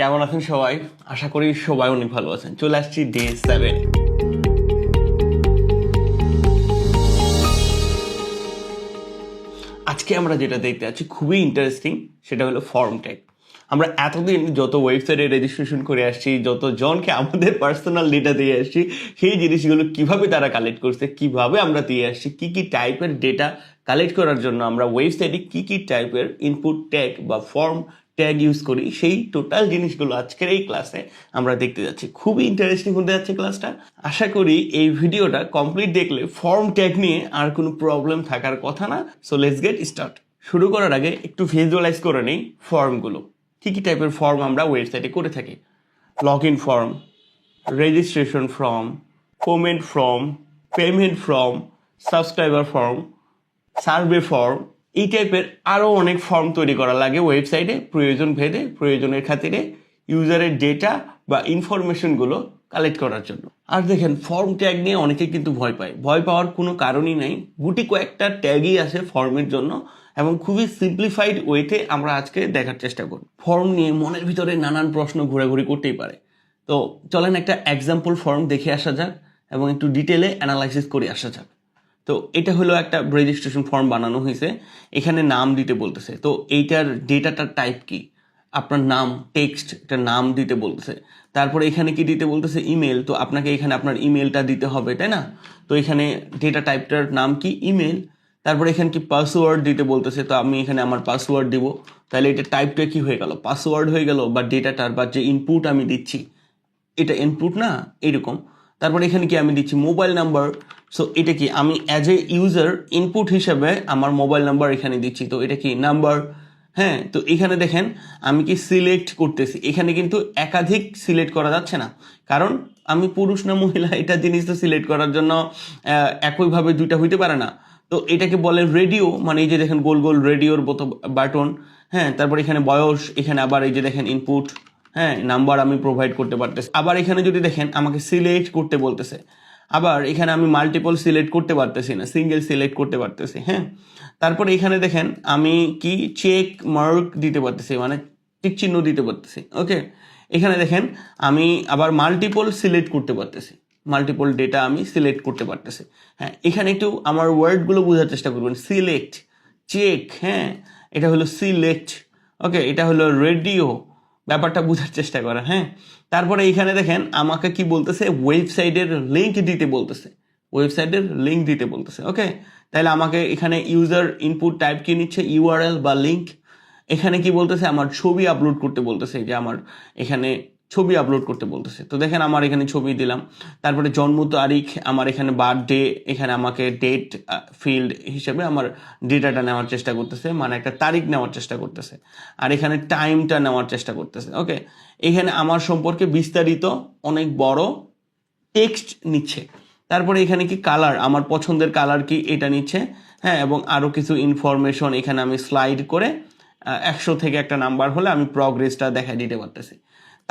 কেমন আছেন সবাই? আশা করি সবাই অনেক ভালো আছেন। চলে আসছি ডে 7। আজকে আমরা যেটা দেখতে যাচ্ছি খুবই ইন্টারেস্টিং, সেটা হলো ফর্ম ট্যাগ। আমরা এতদিন যত ওয়েবসাইটে রেজিস্ট্রেশন করে আসছি, যত জনকে আমাদের পার্সোনাল ডেটা দিয়ে আসছি, সেই জিনিসগুলো কিভাবে তারা কালেক্ট করছে, কিভাবে আমরা দিয়ে আসছি, কি কি টাইপের ডেটা কালেক্ট করার জন্য আমরা ওয়েবসাইটে কি কি টাইপের ইনপুট ট্যাগ বা ফর্ম ট্যাগ ইউজ করি, সেই টোটাল জিনিসগুলো আজকের এই ক্লাসে আমরা দেখতে যাচ্ছি। খুবই ইন্টারেস্টিং হতে যাচ্ছে ক্লাসটা। আশা করি এই ভিডিওটা কমপ্লিট দেখলে ফর্ম ট্যাগ নিয়ে আর কোনো প্রবলেম থাকার কথা না। So let's get start. শুরু করার আগে একটু ভিজুয়ালাইজ করে নিই ফর্মগুলো। কী কী টাইপের ফর্ম আমরা ওয়েবসাইটে করে থাকি: log in form, registration form, payment form, payment form, subscriber form, survey form. এই টাইপের আরও অনেক ফর্ম তৈরি করা লাগে ওয়েবসাইটে প্রয়োজন ভেদে, প্রয়োজনের খাতিরে ইউজারের ডেটা বা ইনফরমেশনগুলো কালেক্ট করার জন্য। আর দেখেন, ফর্ম ট্যাগ নিয়ে অনেকে কিন্তু ভয় পায়। ভয় পাওয়ার কোনো কারণই নাই। গুটি কয়েকটা ট্যাগই আছে ফর্মের জন্য, এবং খুবই সিম্পলিফাইড ওয়েতে আমরা আজকে দেখার চেষ্টা করব। ফর্ম নিয়ে মনের ভিতরে নানান প্রশ্ন ঘোরাঘুরি করতেই পারে। তো চলেন একটা এক্সাম্পল ফর্ম দেখে আসা যাক এবং একটু ডিটেলে অ্যানালাইসিস করে আসা যাক। তো এটা হলো একটা রেজিস্ট্রেশন ফর্ম বানানো হয়েছে। এখানে নাম দিতে বলতেছে। তো এইটার ডেটাটার টাইপ কি? আপনার নাম, টেক্সট, এটা নাম দিতে বলতেছে। তারপরে এখানে কি দিতে বলতেছে? ইমেল। তো আপনাকে এখানে আপনার ইমেলটা দিতে হবে, তাই না? তো এখানে ডেটা টাইপটার নাম কি? ইমেল। তারপরে এখানে কি পাসওয়ার্ড দিতে বলতেছে। তো আমি এখানে আমার পাসওয়ার্ড দিব। তাহলে এটা টাইপটা কি হয়ে গেল? পাসওয়ার্ড হয়ে গেল। বা ডেটাটার বা যে ইনপুট আমি দিচ্ছি, এটা ইনপুট না, এরকম। তারপরে এখানে কি আমি দিচ্ছি? Mobile number. সো এটা কি আমি অ্যাজ এ ইউজার ইনপুট হিসেবে আমার মোবাইল নাম্বার এখানে দিচ্ছি। তো এটা কি? নাম্বার। হ্যাঁ, তো এখানে দেখেন আমি কি সিলেক্ট করতেছি। এখানে কিন্তু একাধিক সিলেক্ট করা যাচ্ছে না, কারণ আমি পুরুষ না মহিলা এটা জিনিস তো সিলেক্ট করার জন্য একইভাবে দুইটা হইতে পারে না। তো এটাকে বলে রেডিও, মানে এই যে দেখেন গোল গোল রেডিওর মতো বাটন। হ্যাঁ, তারপর এখানে বয়স, এখানে আবার এই যে দেখেন ইনপুট, হ্যাঁ, নাম্বার আমি প্রোভাইড করতে পারতেছি। আবার এখানে যদি দেখেন আমাকে সিলেক্ট করতে বলতেছে। আবার এখানে আমি মাল্টিপল সিলেক্ট করতে পারতেছি না, সিঙ্গেল সিলেক্ট করতে পারতেছি। হ্যাঁ, তারপরে এখানে দেখেন আমি কি চেক মার্ক দিতে পারতেছি, মানে টিক চিহ্ন দিতে পারতেছি। ওকে, এখানে দেখেন আমি আবার মাল্টিপল সিলেক্ট করতে পারতেছি, মাল্টিপল ডেটা আমি সিলেক্ট করতে পারতেছি। হ্যাঁ, এখানে একটু আমার ওয়ার্ডগুলো বোঝার চেষ্টা করবেন। সিলেক্ট, চেক, হ্যাঁ, এটা হলো সিলেক্ট। ওকে, এটা হলো রেডিও। ব্যাপারটা বোঝার চেষ্টা করা। হ্যাঁ, তারপরে এইখানে দেখেন আমাকে কি বলতেছে? ওয়েবসাইটের লিঙ্ক দিতে বলতেছে, ওয়েবসাইটের লিঙ্ক দিতে বলতেছে। ওকে, তাহলে আমাকে এখানে ইউজার ইনপুট টাইপ কি নিচ্ছে? ইউআরএল বা লিঙ্ক। এখানে কি বলতেছে? আমার ছবি আপলোড করতে বলতেছে, যে আমার এখানে ছবি আপলোড করতে বলতেছে। তো দেখেন আমার এখানে ছবি দিলাম। তারপরে জন্ম তারিখ, আমার এখানে বার্থডে, এখানে আমাকে ডেট ফিল্ড হিসেবে আমার ডেটাটা নেওয়ার চেষ্টা করতেছে, মানে একটা তারিখ নেওয়ার চেষ্টা করতেছে। আর এখানে টাইমটা নেওয়ার চেষ্টা করতেছে। ওকে, এখানে আমার সম্পর্কে বিস্তারিত অনেক বড় টেক্সট নিচ্ছে। তারপরে এখানে কি কালার, আমার পছন্দের কালার কি, এটা নিচ্ছে। হ্যাঁ, এবং আরও কিছু ইনফরমেশন এখানে আমি স্লাইড করে 100 থেকে একটা নাম্বার হলে আমি প্রগ্রেসটা দেখা দিতে পারতেছি।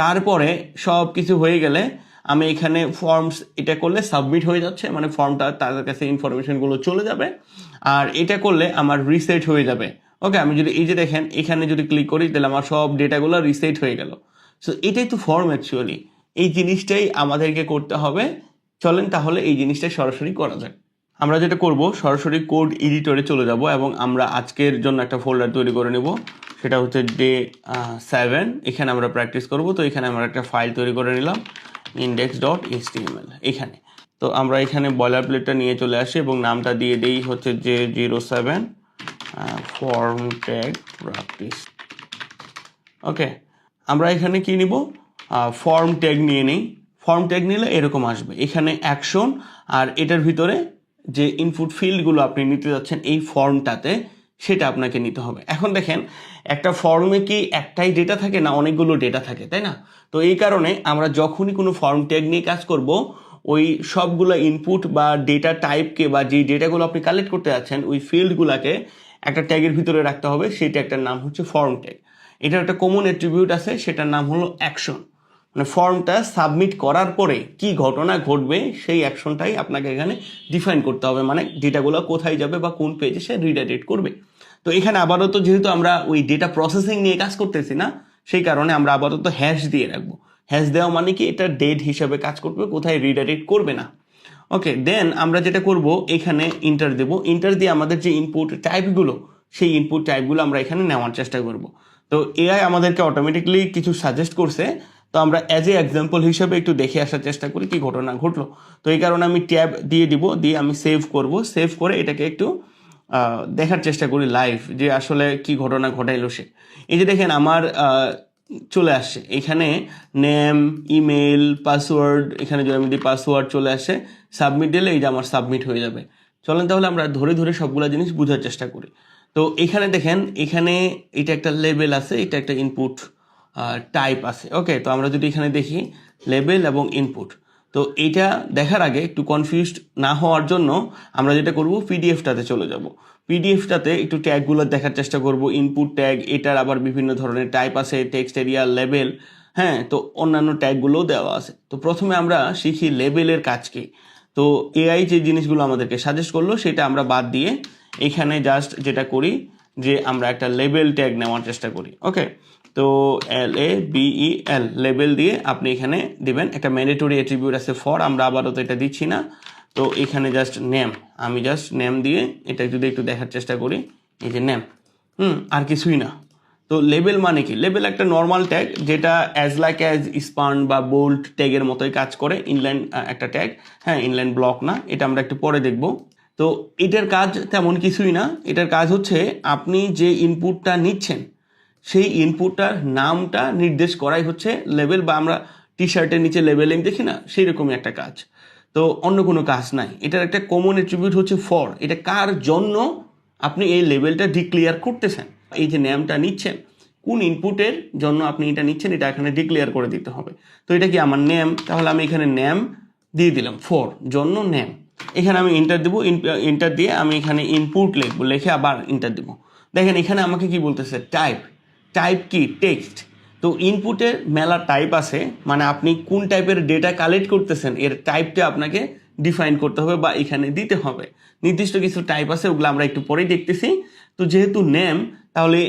তারপরে সব কিছু হয়ে গেলে আমি এখানে ফর্মস এটা করলে সাবমিট হয়ে যাচ্ছে, মানে ফর্মটা তাদের কাছে ইনফরমেশনগুলো চলে যাবে। আর এটা করলে আমার রিসেট হয়ে যাবে। ওকে, আমি যদি এই যে দেখেন এখানে যদি ক্লিক করি, তাহলে আমার সব ডেটাগুলো রিসেট হয়ে গেল। সো এটাই তো ফর্ম অ্যাকচুয়ালি। এই জিনিসটাই আমাদেরকে করতে হবে। চলেন তাহলে এই জিনিসটা সরাসরি করা যায়। আমরা যেটা করব, সরাসরি কোড এডিটরে চলে যাব এবং আমরা আজকের জন্য একটা ফোল্ডার তৈরি করে নেব। সেটা হচ্ছে ডে 7। এখানে আমরা প্র্যাকটিস করব। তো এখানে আমরা একটা ফাইল তৈরি করে নিলাম, index.html। এখানে তো আমরা এখানে বয়লার প্লেটটা নিয়ে চলে আসি এবং নামটা দিয়ে দেই হচ্ছে যে 07 ফর্ম ট্যাগ প্র্যাকটিস। ওকে, আমরা এখানে কি নিব? ফর্ম ট্যাগ নিয়ে নেই। ফর্ম ট্যাগ নিলে এরকম আসবে, এখানে অ্যাকশন, আর এটার ভিতরে যে ইনপুট ফিল্ডগুলো আপনি নিতে যাচ্ছেন এই ফর্মটাতে, সেটা আপনাকে নিতে হবে। এখন দেখেন, একটা ফর্মে কি একটাই ডেটা থাকে না, অনেকগুলো ডেটা থাকে, তাই না? তো এই কারণে আমরা যখনই কোনো ফর্ম ট্যাগ নিয়ে কাজ করব, ওই সবগুলো ইনপুট বা ডেটা টাইপকে বা যেই ডেটাগুলো আপনি কালেক্ট করতে যাচ্ছেন ওই ফিল্ডগুলোকে একটা ট্যাগের ভিতরে রাখতে হবে। সেই ট্যাগটার নাম হচ্ছে ফর্ম ট্যাগ। এটার একটা কমন অ্যাট্রিবিউট আছে, সেটার নাম হলো অ্যাকশন। মানে ফর্মটা সাবমিট করার পরে কি ঘটনা ঘটবে সেই অ্যাকশনটাই আপনাকে এখানে ডিফাইন করতে হবে, মানে ডেটাগুলো কোথায় যাবে বা কোন পেজে সে রিডাইরেক্ট করবে। তো এখানে আবারও তো যেহেতু আমরা ওই ডেটা প্রসেসিং নিয়ে কাজ করতেছি না, সেই কারণে আমরা আপাতত হ্যাশ দিয়ে রাখবো। হ্যাশ দেওয়া মানে কি এটা ডেট হিসাবে কাজ করবে, কোথায় রিডাইরেক্ট করবে না। ওকে, দেন আমরা যেটা করব এখানে ইন্টার দেব। ইন্টার দিয়ে আমাদের যে ইনপুট টাইপগুলো, সেই ইনপুট টাইপগুলো আমরা এখানে নেওয়ার চেষ্টা করব। তো এআই আমাদেরকে অটোমেটিকলি কিছু সাজেস্ট করছে, তো আমরা অ্যাজ এ এক্সাম্পল হিসেবে একটু দেখে আসার চেষ্টা করি কি ঘটনা ঘটলো। তো এই কারণে আমি ট্যাব দিয়ে দিব, দিয়ে আমি সেভ করব। সেভ করে এটাকে একটু দেখার চেষ্টা করি লাইভ, যে আসলে কি ঘটনা ঘটাইলো সে। এই যে দেখেন আমার চলে আসছে এখানে নেম, ইমেল, পাসওয়ার্ড, এখানে যদি আমি দিই পাসওয়ার্ড চলে আসে। সাবমিট দিলে এই যে আমার সাবমিট হয়ে যাবে। চলেন তাহলে আমরা ধরে ধরে সবগুলো জিনিস বোঝার চেষ্টা করি। তো এখানে দেখেন, এখানে এটা একটা লেবেল আছে, এটা একটা ইনপুট টাইপ আছে। ওকে, তো আমরা যদি এখানে দেখি লেবেল এবং ইনপুট, তো এইটা দেখার আগে একটু কনফিউজড না হওয়ার জন্য আমরা যেটা করব পিডিএফটাতে চলে যাব। পিডিএফটাতে একটু ট্যাগগুলো দেখার চেষ্টা করব। ইনপুট ট্যাগ, এটার আবার বিভিন্ন ধরনের টাইপ আছে, টেক্সট এরিয়া, লেবেল, হ্যাঁ, তো অন্যান্য ট্যাগগুলোও দেওয়া আছে। তো প্রথমে আমরা শিখি লেবেলের কাজ কি। তো এআই যে জিনিসগুলো আমাদেরকে সাজেস্ট করলো সেটা আমরা বাদ দিয়ে এখানে জাস্ট যেটা করি যে আমরা একটা লেবেল ট্যাগ নেওয়ার চেষ্টা করি। ওকে, তো LABEL লেবেল দিয়ে আপনি এখানে দিবেন। একটা ম্যান্ডেটরি অ্যাট্রিবিউট আছে ফর, আমরা আবারও তো এটা দিচ্ছি না। তো এখানে জাস্ট নেম, আমি জাস্ট নেম দিয়ে এটা যদি একটু দেখার চেষ্টা করি, এই যে নেম, আর কিছুই না। তো লেবেল মানে কি? লেবেল একটা নর্মাল ট্যাগ, যেটা অ্যাজ স্পার্ন বা বোল্ট ট্যাগের মতোই কাজ করে। ইনলাইন একটা ট্যাগ, হ্যাঁ, ইনলাইন ব্লক না, এটা আমরা একটু পরে দেখব। তো এটার কাজ তেমন কিছুই না। এটার কাজ হচ্ছে আপনি যে ইনপুটটা নিচ্ছেন সেই ইনপুটটার নামটা নির্দেশ করাই হচ্ছে লেবেল, বা আমরা টি শার্টের নিচে লেবেলিং দেখি না, সেই রকমই একটা কাজ। তো অন্য কোনো কাজ নাই। এটার একটা কমন অ্যাট্রিবিউট হচ্ছে ফর। এটা কার জন্য আপনি এই লেবেলটা ডিক্লেয়ার করতেছেন, এই যে নেমটা নিচ্ছেন, কোন ইনপুটের জন্য আপনি এটা নিচ্ছেন, এটা এখানে ডিক্লেয়ার করে দিতে হবে। তো এটা কি আমার নেম, তাহলে আমি এখানে নেম দিয়ে দিলাম, ফর জন্য নেম। এখানে আমি ইন্টার দেবো, ইন্টার দিয়ে আমি এখানে ইনপুট লিখবো, লিখে আবার ইন্টার দেবো। দেখেন এখানে আমাকে কি বলতেছে, টাইপ। টাইপ কি? টেক্সট। তো ইনপুটের মেলা টাইপ আছে, মানে আপনি কোন টাইপের ডেটা কালেক্ট করতেছেন এর টাইপটা আপনাকে ডিফাইন করতে হবে বা এখানে দিতে হবে। নির্দিষ্ট কিছু টাইপ আছে, ওগুলো আমরা একটু পরেই দেখতেছি। তো যেহেতু নেম, তাহলে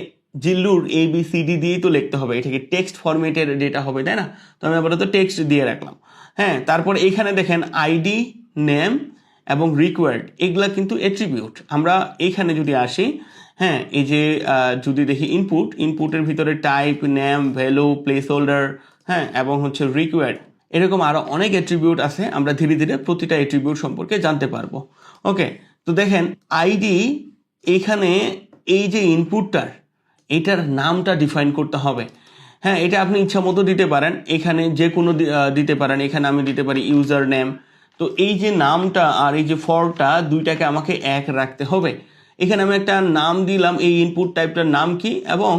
জিল্লুর ABCD দিয়েই তো লিখতে হবে, এটাকে টেক্সট ফরম্যাটের ডেটা হবে, তাই না? তো আমি আপাতত টেক্সট দিয়ে রাখলাম। হ্যাঁ, তারপর এখানে দেখেন আইডি, নেম এবং রিকোয়ার্ড, এগুলা কিন্তু অ্যাট্রিবিউট। আমরা এইখানে যদি আসি, হ্যাঁ, এই যে যদি দেখি ইনপুটের ভিতরে type, name, value, place holder, হ্যাঁ, এবং হচ্ছে রিকোয়ার্ড, এরকম আরও অনেক অ্যাট্রিবিউট আছে। আমরা ধীরে ধীরে প্রতিটা অ্যাট্রিবিউট সম্পর্কে জানতে পারবো। ওকে, তো দেখেন আইডি, এইখানে এই যে ইনপুটটার, এটার নামটা ডিফাইন করতে হবে। হ্যাঁ, এটা আপনি ইচ্ছা মতো দিতে পারেন, এখানে যে কোনো দিতে পারেন। এখানে আমি দিতে পারি ইউজার নেম। তো এই যে নামটা আর এই যে ফরটা, দুইটাকে আমাকে এক রাখতে হবে। এখানে আমি একটা নাম দিলাম, এই ইনপুট টাইপটার নাম কি, এবং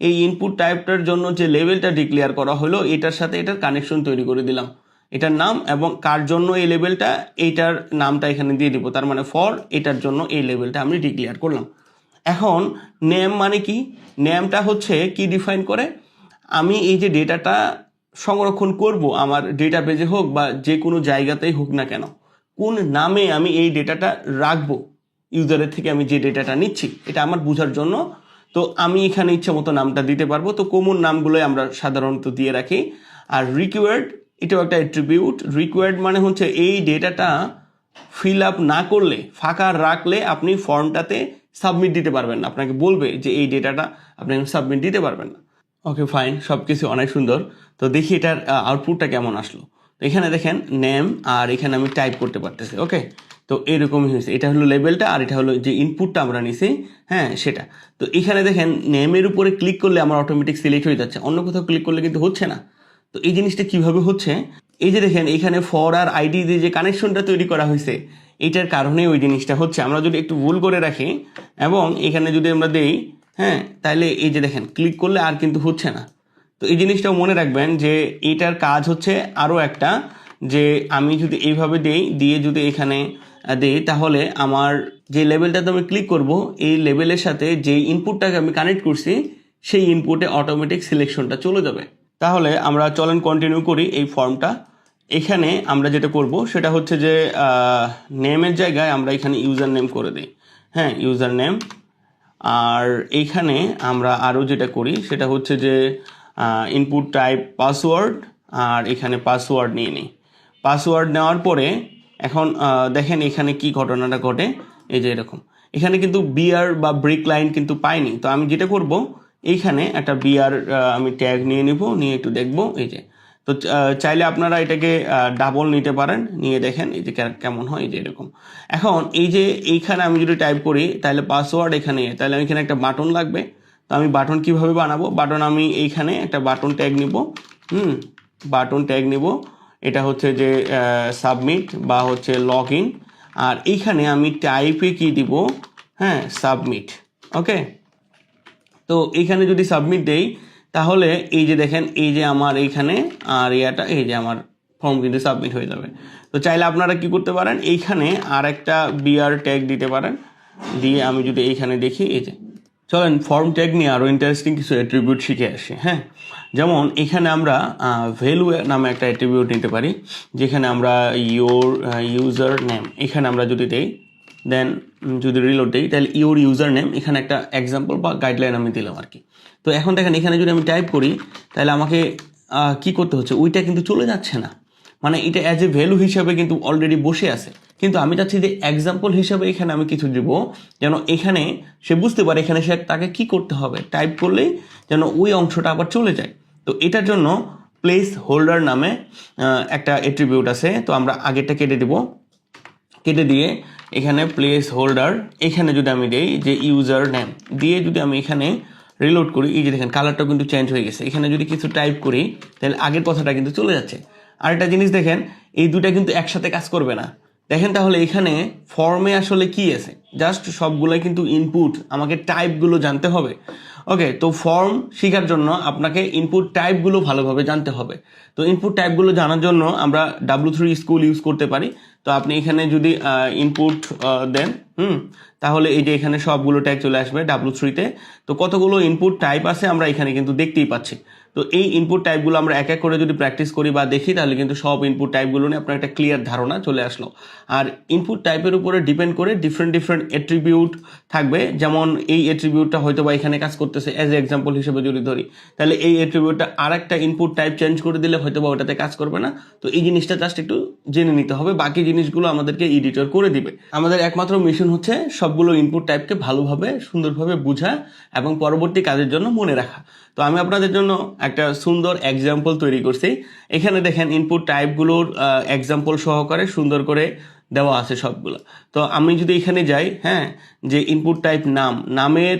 এই ইনপুট টাইপটার জন্য যে লেভেলটা ডিক্লেয়ার করা হলো এটার সাথে এটার কানেকশন তৈরি করে দিলাম, এটার নাম এবং কার জন্য এই লেভেলটা, এইটার নামটা এখানে দিয়ে দিব। তার মানে ফর এটার জন্য এই লেভেলটা আমি ডিক্লেয়ার করলাম। এখন নেম মানে কি? নেমটা হচ্ছে কি ডিফাইন করে, আমি এই যে ডেটাটা সংরক্ষণ করব আমার ডেটাবেজে হোক বা যে কোনো জায়গাতেই হোক না কেন, কোন নামে আমি এই ডেটাটা রাখবো, ইউজারের থেকে আমি যে ডেটাটা নিচ্ছি, এটা আমার বোঝার জন্য। তো আমি এখানে ইচ্ছা মতো নামটা দিতে পারবো। তো কমন নামগুলোই আমরা সাধারণত দিয়ে রাখি। আর রিকোয়ার্ড, এটাও একটা অ্যাট্রিবিউট। রিকোয়ার্ড মানে হচ্ছে এই ডেটাটা ফিল আপ না করলে, ফাঁকা রাখলে আপনি ফর্মটাতে সাবমিট দিতে পারবেন না। আপনাকে বলবে যে এই ডেটাটা আপনি সাবমিট দিতে পারবেন না। ওকে, ফাইন, সব কিছু অনেক সুন্দর। তো দেখি এটার আউটপুটটা কেমন আসলো। তো এখানে দেখেন নেম, আর এখানে আমি টাইপ করতে পারতেছি। ওকে, তো এরকমই হয়েছে। এটা হলো লেভেলটা, আর এটা হলো যে ইনপুটটা আমরা নিছি, হ্যাঁ, সেটা। তো এখানে দেখেন নেমের উপরে ক্লিক করলে আমার অটোমেটিক সিলেক্ট হয়ে যাচ্ছে, অন্য কোথাও ক্লিক করলে কিন্তু হচ্ছে না। তো এই জিনিসটা কিভাবে হচ্ছে, এই যে দেখেন এখানে ফর আর আইডি দিয়ে যে কানেকশনটা তৈরি করা হয়েছে, এটার কারণে ওই জিনিসটা হচ্ছে। আমরা যদি একটু ভুল করে রাখি এবং এখানে যদি আমরা দেই, হ্যাঁ, তাহলে এই যে দেখেন ক্লিক করলে আর কিন্তু হচ্ছে না। তো এই জিনিসটাও মনে রাখবেন যে এটার কাজ হচ্ছে আরও একটা, যে আমি যদি এইভাবে দিয়ে যদি এখানে দিই, তাহলে আমার যে লেভেলটাতে আমি ক্লিক করব, এই লেভেলের সাথে যে ইনপুটটাকে আমি কানেক্ট করছি সেই ইনপুটে অটোমেটিক সিলেকশনটা চলে যাবে। তাহলে আমরা চলেন কন্টিনিউ করি এই ফর্মটা। এখানে আমরা যেটা করব সেটা হচ্ছে যে নেমের জায়গায় আমরা এখানে ইউজার নেম করে দিই, হ্যাঁ, ইউজার নেম। আর এইখানে আমরা আরও যেটা করি সেটা হচ্ছে যে ইনপুট টাইপ পাসওয়ার্ড, আর এখানে পাসওয়ার্ড নিয়ে নিই। পাসওয়ার্ড নেওয়ার পরে এখন দেখেন এখানে কি ঘটনাটা ঘটে, এই যে এরকম এখানে কিন্তু বিআর বা ব্রেক লাইন কিন্তু পাইনি। তো আমি যেটা করব, এইখানে একটা বিআর আমি ট্যাগ নিয়ে নিব, নিয়ে একটু দেখব। এই যে তো চাইলে আপনারা এটাকে ডাবল নিতে পারেন, নিয়ে দেখেন এই যে কেমন হয়, এই যে এরকম। এখন এই যে এইখানে আমি যদি টাইপ করি তাহলে পাসওয়ার্ড এখানে, তাহলে এখানে একটা বাটন লাগবে। তো আমি বাটন কিভাবে বানাবো, বাটন আমি এইখানে একটা বাটন ট্যাগ নিব, বাটন ট্যাগ নিব। এটা হচ্ছে যে সাবমিট বা হচ্ছে লগ ইন, আর এইখানে আমি টাইপে কি দিব, হ্যাঁ সাবমিট। ওকে, তো এইখানে যদি সাবমিট দেই তাহলে এই যে দেখেন এই যে আমার এইখানে আর ইয়াটা, এই যে আমার ফর্ম কিন্তু সাবমিট হয়ে যাবে। তো চাইলে আপনারা কি করতে পারেন, এইখানে আর একটা বিআর ট্যাগ দিতে পারেন, দিয়ে আমি যদি এইখানে দেখি, এই যে চলেন ফর্ম ট্যাগ নিয়ে আরও ইন্টারেস্টিং কিছু অ্যাট্রিবিউট শিখে আসি। হ্যাঁ, যেমন এখানে আমরা ভ্যালু নামে একটা অ্যাট্রিবিউট নিতে পারি, যেখানে আমরা ইউজার নেম এখানে আমরা যদি দেই, দেন যদি রিলোড দিই তাহলে ইউজার নেম এখানে একটা এক্সাম্পল বা গাইডলাইন আমি দিলাম আর কি। তো এখন দেখেন এখানে যদি আমি টাইপ করি তাহলে আমাকে কি করতে হচ্ছে, ওইটা কিন্তু চলে যাচ্ছে না, মানে এটা অ্যাজ এ ভ্যালু হিসাবে কিন্তু অলরেডি বসে আছে। কিন্তু আমি চাচ্ছি যে এক্সাম্পল হিসাবে এখানে আমি কিছু দিব, যেন এখানে সে বুঝতে পারে এখানে সে তাকে কি করতে হবে, টাইপ করলেই যেন ওই অংশটা আবার চলে যায়। তো এটার জন্য প্লেস হোল্ডার নামে একটা অ্যাট্রিবিউট আছে। তো আমরা আগেরটা কেটে দিব, কেটে দিয়ে এখানে প্লেস হোল্ডার এখানে যদি আমি দিই যে ইউজার নেম দিয়ে যদি আমি এখানে রিলোড করি, এই যে দেখেন কালারটাও কিন্তু চেঞ্জ হয়ে গেছে। এখানে যদি কিছু টাইপ করি তাহলে আগের কথাটা কিন্তু চলে যাচ্ছে। আরেকটা জিনিস দেখেন, এই দুটা কিন্তু একসাথে কাজ করবে না। দেখেন তাহলে এখানে ফর্মে আসলে কি আছে, জাস্ট সবগুলোই কিন্তু ইনপুট, আমাকে টাইপগুলো জানতে হবে। ওকে, তো ফর্ম শেখার জন্য আপনাকে ইনপুট টাইপগুলো ভালোভাবে জানতে হবে। তো ইনপুট টাইপগুলো জানার জন্য আমরা W3 স্কুল ইউজ করতে পারি। তো আপনি এখানে যদি ইনপুট দেন, তাহলে এই যে এখানে সবগুলো ট্যাগ চলে আসবে W3-তে। তো কতগুলো ইনপুট টাইপ আছে আমরা এখানে কিন্তু দেখতেই পাচ্ছি। তো এই ইনপুট টাইপগুলো আমরা এক এক করে যদি প্র্যাকটিস করি বা দেখি তাহলে কিন্তু সব ইনপুট টাইপগুলো নিয়ে আপনার একটা ক্লিয়ার ধারণা চলে আসলো। আর ইনপুট টাইপের উপরে ডিপেন্ড করে ডিফারেন্ট অ্যাট্রিবিউট থাকবে। যেমন এই অ্যাট্রিবিউটটা হয়তো বা এখানে কাজ করতেছে, অ্যাজ এ এক্সাম্পল হিসেবে যদি ধরি, তাহলে এই অ্যাট্রিবিউটটা আর একটা ইনপুট টাইপ চেঞ্জ করে দিলে হয়তো বা ওটাতে কাজ করবে না। তো এই জিনিসটা জাস্ট একটু জেনে নিতে হবে, বাকি জিনিসগুলো আমাদেরকে এডিটর করে দিবে। আমাদের একমাত্র মিশন হচ্ছে সবগুলো ইনপুট টাইপকে ভালোভাবে সুন্দরভাবে বোঝা এবং পরবর্তী কাজের জন্য মনে রাখা। তো আমি আপনাদের জন্য একটা সুন্দর এক্সাম্পল তৈরি করছি। এখানে দেখেন ইনপুট টাইপগুলোর এক্সাম্পল সহকারে সুন্দর করে দেওয়া আছে সবগুলো। তো আমি যদি এখানে যাই, হ্যাঁ, যে ইনপুট টাইপ নামের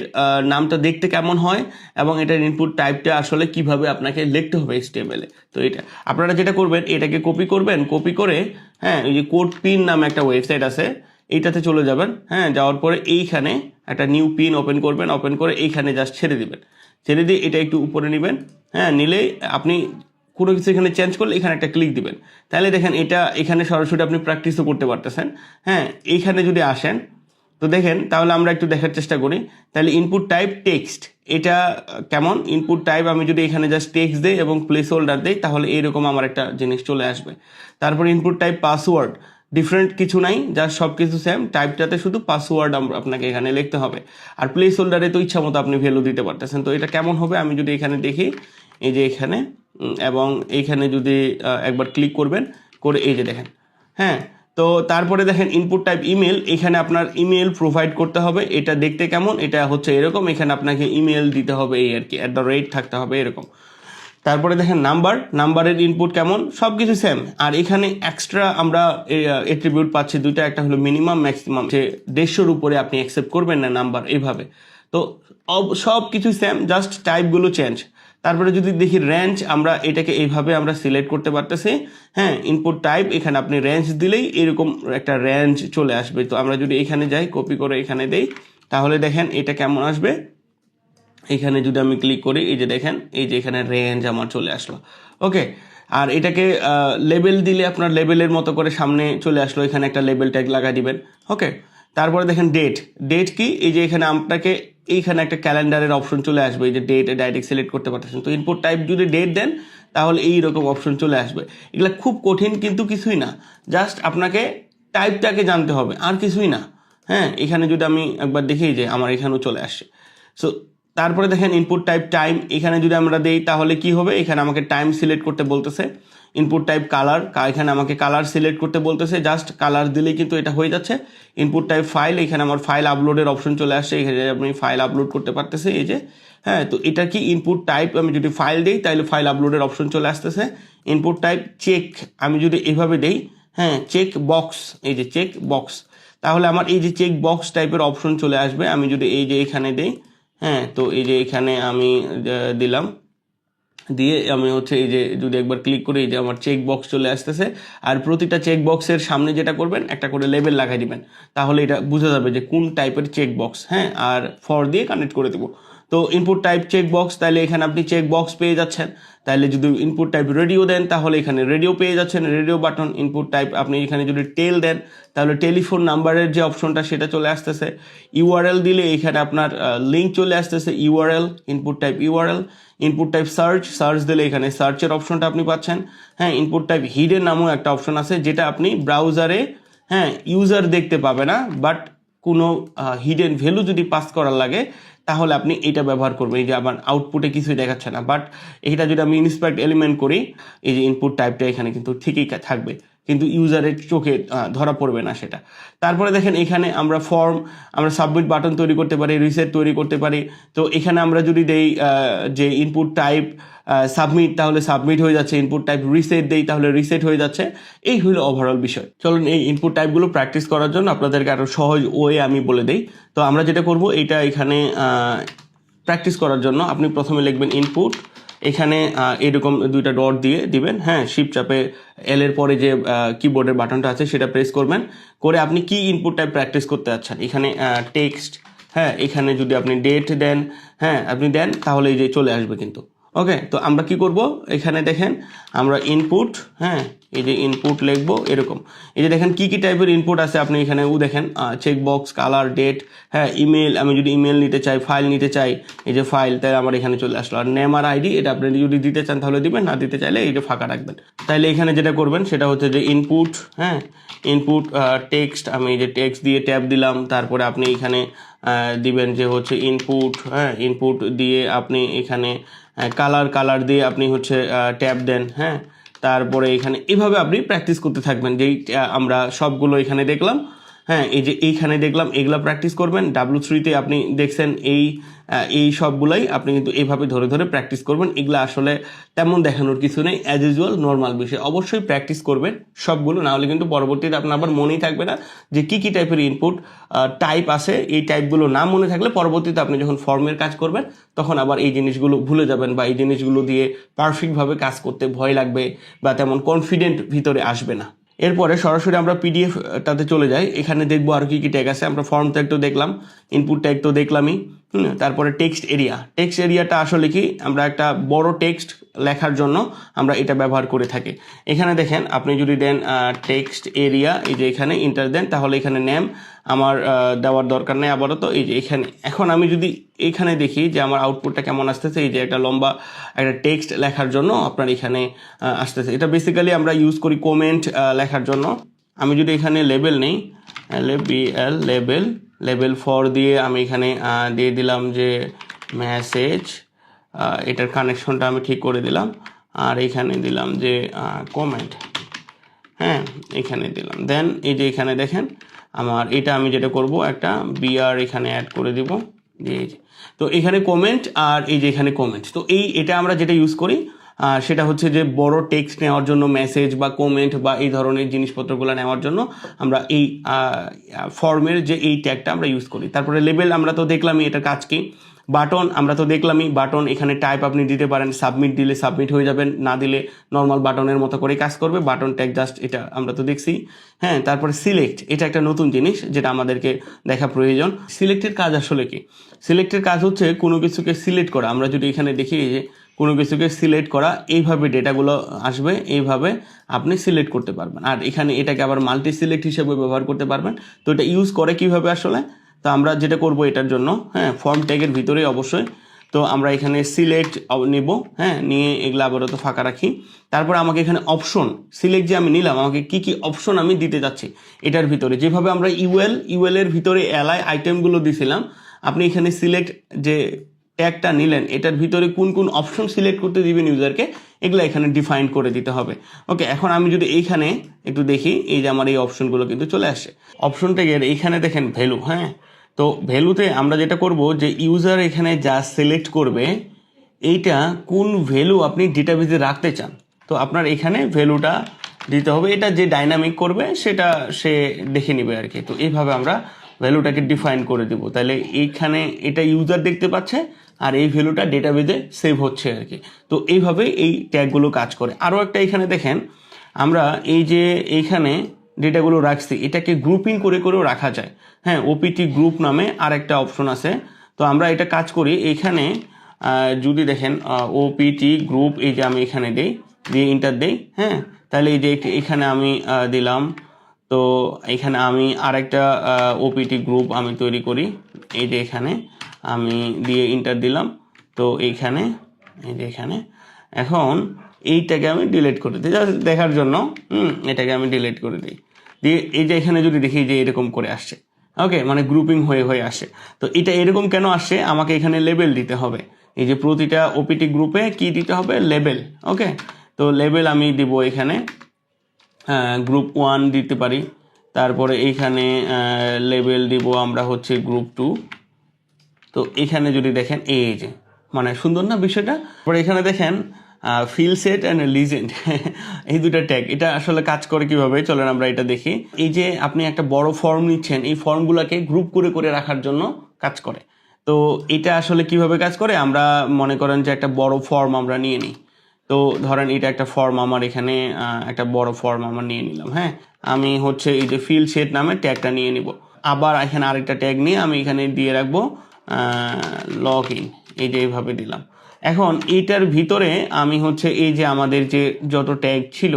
নামটা দেখতে কেমন হয় এবং এটার ইনপুট টাইপটা আসলে কিভাবে আপনাকে লিখতে হবে HTML-এ। তো এটা আপনারা যেটা করবেন, এটাকে কপি করবেন, কপি করে হ্যাঁ ওই যে কোড পিন নামে একটা ওয়েবসাইট আছে, এইটাতে চলে যাবেন। হ্যাঁ, যাওয়ার পরে এইখানে একটা নিউ পিন ওপেন করবেন, ওপেন করে এইখানে জাস্ট ছেড়ে দিবেন, ছেড়ে দিয়ে এটা একটু উপরে নেবেন। হ্যাঁ, নিলে আপনি কোনো কিছু এখানে চেঞ্জ করলে এখানে একটা ক্লিক দিবেন, তাহলে দেখেন এটা এখানে সরাসরি আপনি প্র্যাকটিসও করতে পারতেছেন। হ্যাঁ, এইখানে যদি আসেন তো দেখেন, তাহলে আমরা একটু দেখার চেষ্টা করি। তাহলে ইনপুট টাইপ টেক্সট, এটা কেমন ইনপুট টাইপ, আমি যদি এখানে জাস্ট টেক্সট দিই এবং প্লেস হোল্ডার দিই তাহলে এইরকম আমার একটা জিনিস চলে আসবে। তারপর ইনপুট টাইপ পাসওয়ার্ড, ডিফারেন্ট কিছু নাই, জাস্ট সব কিছু সেম, টাইপটাতে শুধু পাসওয়ার্ড আপনাকে এখানে লিখতে হবে। আর প্লেস হোল্ডারে তো ইচ্ছা মতো আপনি ভ্যালু দিতে পারতেছেন। তো এটা কেমন হবে, আমি যদি এখানে দেখি, এই যে এখানে এবং এইখানে যদি একবার ক্লিক করবেন, করে এই যে দেখেন। হ্যাঁ, তো তারপরে দেখেন ইনপুট টাইপ ইমেল, এখানে আপনার ইমেল প্রোভাইড করতে হবে। এটা দেখতে কেমন, এটা হচ্ছে এরকম, এখানে আপনাকে ইমেল দিতে হবে, এই আর কি, @ থাকতে হবে এরকম। তারপরে দেখেন নাম্বারের ইনপুট কেমন, সব কিছু সেম। আর এখানে এক্সট্রা আমরা অ্যাট্রিবিউট পাচ্ছি দুইটা, একটা হলো মিনিমাম ম্যাক্সিমাম, যে 150-র উপরে আপনি অ্যাকসেপ্ট করবেন না নাম্বার, এইভাবে। তো সব কিছু সেম, জাস্ট টাইপগুলো চেঞ্জ। তারপরে যদি দেখি রেঞ্জ, আমরা এটাকে এইভাবে আমরা সিলেক্ট করতে পারতেছি। হ্যাঁ, ইনপুট টাইপ, এখানে আপনি রেঞ্জ দিলেই এরকম একটা রেঞ্জ চলে আসবে। তো আমরা যদি এখানে যাই, কপি করে এখানে দেই, তাহলে দেখেন এটা কেমন আসবে। এখানে যদি আমি ক্লিক করি, এই যে দেখেন, এই যে এখানে রেঞ্জ আমার চলে আসলো। ওকে, আর এটাকে লেবেল দিলে আপনার লেবেলের মতো করে সামনে চলে আসলো, এখানে একটা লেবেল ট্যাগ লাগাই দিবেন। ওকে, তারপরে দেখেন ডেট কি, এই যে এখানে আপনাকে এইখানে একটা ক্যালেন্ডারের অপশন চলে আসবে, এই যে ডেট ডাইরেক্ট সিলেক্ট করতে পারতেছেন। তো ইনপুট টাইপ যদি ডেট দেন তাহলে এইরকম অপশন চলে আসবে। এগুলো খুব কঠিন কিন্তু কিছুই না, জাস্ট আপনাকে টাইপটাকে জানতে হবে, আর কিছুই না। হ্যাঁ, এখানে যদি আমি একবার দেখি যে আমার এখানেও চলে আসছে। সো তারপরে দেখেন ইনপুট টাইপ টাইম, এখানে যদি আমরা দেই তাহলে কি হবে, এখানে আমাকে টাইম সিলেক্ট করতে বলতেছে। ইনপুট টাইপ কালার, এখানে আমাকে কালার সিলেক্ট করতে বলতেছে, জাস্ট কালার দিলেই কিন্তু এটা হয়ে যাচ্ছে। ইনপুট টাইপ ফাইল, এখানে আমার ফাইল আপলোডের অপশন চলে আসছে, এখানে আপনি ফাইল আপলোড করতে পারতেছে এই যে। হ্যাঁ, তো এটা কি ইনপুট টাইপ, আমি যদি ফাইল দিই তাহলে ফাইল আপলোডের অপশন চলে আসতেছে। ইনপুট টাইপ চেক, আমি যদি এভাবে দেই, হ্যাঁ চেক বক্স, এই যে চেক বক্স, তাহলে আমার এই যে চেক বক্স টাইপের অপশন চলে আসবে। আমি যদি এই যে এখানে দেই, হ্যাঁ তো এই যে এখানে আমি দিলাম, দিয়ে আমি হচ্ছে এই যে যদি একবার ক্লিক করি, এই যে আমার চেক বক্স চলে আসতেছে। আর প্রতিটা চেক বক্সের সামনে যেটা করবেন, একটা করে লেবেল লাগাই দিবেন, তাহলে এটা বোঝা যাবে যে কোন টাইপের চেক বক্স। হ্যাঁ, আর ফর দিয়ে কানেক্ট করে দেবো। তো ইনপুট টাইপ চেক বক্স, তাহলে এখানে আপনি চেক বক্স পেয়ে যাচ্ছেন। তাহলে যদি ইনপুট টাইপ রেডিও দেন তাহলে এখানে রেডিও পেয়ে যাচ্ছেন, রেডিও বাটন। ইনপুট টাইপ আপনি এখানে যদি টেল দেন তাহলে টেলিফোন নাম্বারের যে অপশনটা সেটা চলে আসতেছে। ইউআরএল দিলে এখানে আপনার লিঙ্ক চলে আসতেছে, URL, input type URL. Input type search দিলে এখানে সার্চের অপশনটা আপনি পাচ্ছেন। হ্যাঁ, ইনপুট টাইপ হিডেন নামও একটা অপশন আছে, যেটা আপনি ব্রাউজারে, হ্যাঁ ইউজার দেখতে পাবে না, বাট কোনো হিডেন ভ্যালু যদি পাস করার লাগে তাহলে আপনি এটা ব্যবহার করবেন। এই যে আমার আউটপুটে কিছুই দেখাচ্ছে না, বাট এটা যদি আমি ইন্সপেক্ট এলিমেন্ট করি, এই যে ইনপুট টাইপটা এখানে কিন্তু ঠিকই থাকবে, কিন্তু ইউজারের চোখে ধরা পড়বে না সেটা। তারপরে দেখেন এখানে আমরা ফর্ম, আমরা সাবমিট বাটন তৈরি করতে পারি, রিসেট তৈরি করতে পারি। তো এখানে আমরা যদি দেই যে ইনপুট টাইপ সাবমিট, তাহলে সাবমিট হয়ে যাচ্ছে। ইনপুট টাইপ রিসেট দেই তাহলে রিসেট হয়ে যাচ্ছে। এই হলো ওভারঅল বিষয়। চলুন এই ইনপুট টাইপগুলো প্র্যাকটিস করার জন্য আপনাদেরকে আরও সহজ ওয়ে আমি বলে দেই। তো আমরা যেটা করব, এটা এখানে প্র্যাকটিস করার জন্য আপনি প্রথমে লিখবেন ইনপুট, এখানে এরকম দুইটা ডট দিয়ে দিবেন। হ্যাঁ, শিফট চাপে এল এর পরে যে কিবোর্ডের বাটনটা আছে সেটা প্রেস করবেন, করে আপনি কি ইনপুট টাইপ প্র্যাকটিস করতে যাচ্ছেন। এখানে টেক্সট, হ্যাঁ এখানে যদি আপনি ডেট দেন, হ্যাঁ আপনি দেন, তাহলে এই যে চলে আসবে কিন্তু। ওকে, তো আমরা কি করব, এখানে দেখেন আমরা ইনপুট, হ্যাঁ এই যে ইনপুট লিখবো এরকম। এই যে দেখেন কি কি টাইপের ইনপুট আছে, আপনি এখানে দেখেন চেক বক্স, কালার, ডেট, হ্যাঁ ইমেল, আমি যদি ইমেল নিতে চাই, ফাইল নিতে চাই, এই যে ফাইল, তাই আমার এখানে চলে আসলো। আর নেম আর আইডি, এটা আপনি যদি দিতে চান তাহলে দিবেন, না দিতে চাইলে এই যে ফাঁকা রাখবেন। তাইলে এখানে যেটা করবেন সেটা হচ্ছে যে ইনপুট, হ্যাঁ ইনপুট টেক্সট, আমি এই যে টেক্সট দিয়ে ট্যাব দিলাম। তারপরে আপনি এখানে দিবেন যে হচ্ছে ইনপুট, হ্যাঁ ইনপুট দিয়ে আপনি এখানে কালার দিয়ে আপনি হচ্ছে ট্যাব দেন। হ্যাঁ, তারপরে এখানে এভাবে আপনি প্র্যাকটিস করতে থাকবেন। যেই আমরা সবগুলো এখানে দেখলাম, হ্যাঁ এই যে এইখানে দেখলাম, এগুলা প্র্যাকটিস করবেন। W3-তে আপনি দেখছেন এই সবগুলাই আপনি কিন্তু এইভাবে ধরে ধরে প্র্যাকটিস করবেন। এগুলো আসলে তেমন দেখানোর কিছু নেই, অ্যাজ ইউজুয়াল নর্মাল বিষয়। অবশ্যই প্র্যাকটিস করবেন সবগুলো, না হলে কিন্তু পরবর্তীতে আপনার আবার মনেই থাকবে না যে কি কি টাইপের ইনপুট টাইপ আছে। এই টাইপগুলো না মনে থাকলে পরবর্তীতে আপনি যখন ফর্মের কাজ করবেন তখন আবার এই জিনিসগুলো ভুলে যাবেন, বা এই জিনিসগুলো দিয়ে পারফেক্টভাবে কাজ করতে ভয় লাগবে, বা তেমন কনফিডেন্ট ভিতরে আসবে না। এরপরে সরাসরি আমরা পিডিএফটাতে চলে যাই। এখানে দেখবো আর কি কি ট্যাগ আছে। আমরা ফর্ম ট্যাগ তো দেখলাম, ইনপুট ট্যাগ তো দেখলামই। তারপরে টেক্সট এরিয়াটা আসলে কি, আমরা একটা বড় টেক্সট লেখার জন্য আমরা এটা ব্যবহার করে থাকি। এখানে দেখেন আপনি যদি দেন টেক্সট এরিয়া, এই যে এখানে ইন্টার দেন, তাহলে এখানে নেম আমার দেওয়ার দরকার নেই আবারও। তো এই যে এখানে এখন আমি যদি এখানে দেখি যে আমার আউটপুটটা কেমন আসতেছে, এই যে একটা লম্বা একটা টেক্সট লেখার জন্য আপনার এখানে আসতেছে। এটা বেসিক্যালি আমরা ইউজ করি কমেন্ট লেখার জন্য। আমি যদি এখানে লেবেল নেই, লেবেল ফর দিয়ে আমি এখানে দিয়ে দিলাম যে মেসেজ, এটার কানেকশনটা আমি ঠিক করে দিলাম। আর এখানে দিলাম যে কমেন্ট, হ্যাঁ এখানে দিলাম। দেন এই যে এখানে দেখেন আমার এটা, আমি যেটা করব একটা বিআর এখানে অ্যাড করে দিব। এই যে তো এখানে কমেন্ট, আর এই যে এখানে কমেন্ট। তো এটা আমরা যেটা ইউজ করি সেটা হচ্ছে যে বড় টেক্সট নেওয়ার জন্য, মেসেজ বা কমেন্ট বা এই ধরনের জিনিসপত্রগুলো নেওয়ার জন্য আমরা এই ফর্মের যে এই ট্যাগটা আমরা ইউজ করি। তারপরে লেবেল আমরা তো দেখলামই এটার কাজ কি। বাটন আমরা তো দেখলামই, বাটন এখানে টাইপ আপনি দিতে পারেন, সাবমিট দিলে সাবমিট হয়ে যাবেন, না দিলে নর্মাল বাটনের মতো করে কাজ করবে। বাটন ট্যাগ জাস্ট এটা আমরা তো দেখছি। হ্যাঁ, তারপরে সিলেক্ট, এটা একটা নতুন জিনিস যেটা আমাদেরকে দেখা প্রয়োজন। সিলেক্টের কাজ আসলে কি, সিলেক্টের কাজ হচ্ছে কোনো কিছুকে সিলেক্ট করা। আমরা যদি এখানে দেখি যে কোনো কিছুকে সিলেক্ট করা, এইভাবে ডেটাগুলো আসবে, এইভাবে আপনি সিলেক্ট করতে পারবেন। আর এখানে এটাকে আবার মাল্টি সিলেক্ট হিসেবে ব্যবহার করতে পারবেন। তো এটা ইউজ করে কিভাবে আসলে, তো আমরা যেটা করব এটার জন্য, হ্যাঁ ফর্ম ট্যাগের ভিতরে অবশ্যই। তো আমরা এখানে সিলেক্ট নেব, হ্যাঁ নিয়ে এগুলো আবারও তো ফাঁকা রাখি। তারপর আমাকে এখানে অপশন সিলেক্ট যে আমি নিলাম, আমাকে কি কি অপশন আমি দিতে যাচ্ছি এটার ভিতরে। যেভাবে আমরা ইউএল এর ভিতরে এলআই আইটেমগুলো দিছিলাম, আপনি এখানে সিলেক্ট যে ট্যাগটা নিলেন এটার ভিতরে কোন কোন অপশন সিলেক্ট করতে দিবেন ইউজারকে, এগুলো এখানে ডিফাইন করে দিতে হবে। ওকে, এখন আমি যদি এইখানে একটু দেখি, এই যে আমার এই অপশনগুলো কিন্তু চলে আসে। অপশন ট্যাগের এইখানে দেখেন ভ্যালু, হ্যাঁ, তো ভ্যালুতে আমরা যেটা করব যে ইউজার এখানে যা সিলেক্ট করবে এইটা কোন ভ্যালু আপনি ডেটাবেজে রাখতে চান, তো আপনার এখানে ভ্যালুটা দিতে হবে। এটা যে ডাইনামিক করবে সেটা সে দেখে নেবে আর কি। তো এইভাবে আমরা ভ্যালুটাকে ডিফাইন করে দেবো, তাহলে এইখানে এটা ইউজার দেখতে পাচ্ছে আর এই ভ্যালুটা ডেটাবেজে সেভ হচ্ছে আর কি। তো এইভাবে এই ট্যাগগুলো কাজ করে। আরও একটা এখানে দেখেন, আমরা এই যে এইখানে ডেটাগুলো রাখছি এটাকে গ্রুপিং করে করেও রাখা যায়। হ্যাঁ, ওপিটি গ্রুপ নামে আর একটা অপশন আছে। তো আমরা এটা কাজ করি এইখানে, যদি দেখেন ওপিটি গ্রুপ, এই যে আমি এখানে দিই, দিয়ে ইন্টার দিই, হ্যাঁ, তাহলে এই যে এখানে আমি দিলাম। তো এখানে আমি আরেকটা ওপিটি গ্রুপ আমি তৈরি করি, এই যে এখানে আমি দিয়ে ইন্টার দিলাম। তো এইখানে এই যে এখানে এখন এইটাকে আমি ডিলিট করে দিই জাস্ট দেখার জন্য, এটাকে আমি ডিলিট করে দিই। দিয়ে এই যে এখানে যদি দেখি যে এরকম করে আসছে, ওকে, মানে গ্রুপিং হয়ে হয়ে আসে। তো এটা এরকম কেন আসছে, আমাকে এখানে লেবেল দিতে হবে। এই যে প্রতিটা ওপিটি গ্রুপে কি দিতে হবে, লেবেল। ওকে, তো লেবেল আমি দিব এখানে গ্রুপ 1 দিতে পারি, তারপরে এইখানে লেবেল দিব আমরা হচ্ছে গ্রুপ 2। তো এখানে যদি দেখেন এই যে মানে সুন্দর না বিষয়টা। তারপরে এখানে দেখেন ফিল সেট অ্যান্ড লিজেন্ড, এই দুটো ট্যাগ, এটা আসলে কাজ করে কিভাবে চলেন আমরা এটা দেখি। এই যে আপনি একটা বড় ফর্ম নিচ্ছেন, এই ফর্মগুলোকে গ্রুপ করে করে রাখার জন্য কাজ করে। তো এটা আসলে কিভাবে কাজ করে, আমরা মনে করেন যে একটা বড় ফর্ম আমরা নিয়ে নিই। তো ধরেন এটা একটা ফর্ম আমার এখানে, একটা বড় ফর্ম আমার নিয়ে নিলাম। হ্যাঁ, আমি হচ্ছে এই যে ফিল সেট নামে ট্যাগটা নিয়ে নিব। আবার এখানে আরেকটা ট্যাগ নিয়ে আমি এখানে দিয়ে রাখবো লগ ইন, এই যে এইভাবে দিলাম। এখন এইটার ভিতরে আমি হচ্ছে এই যে আমাদের যে যত ট্যাগ ছিল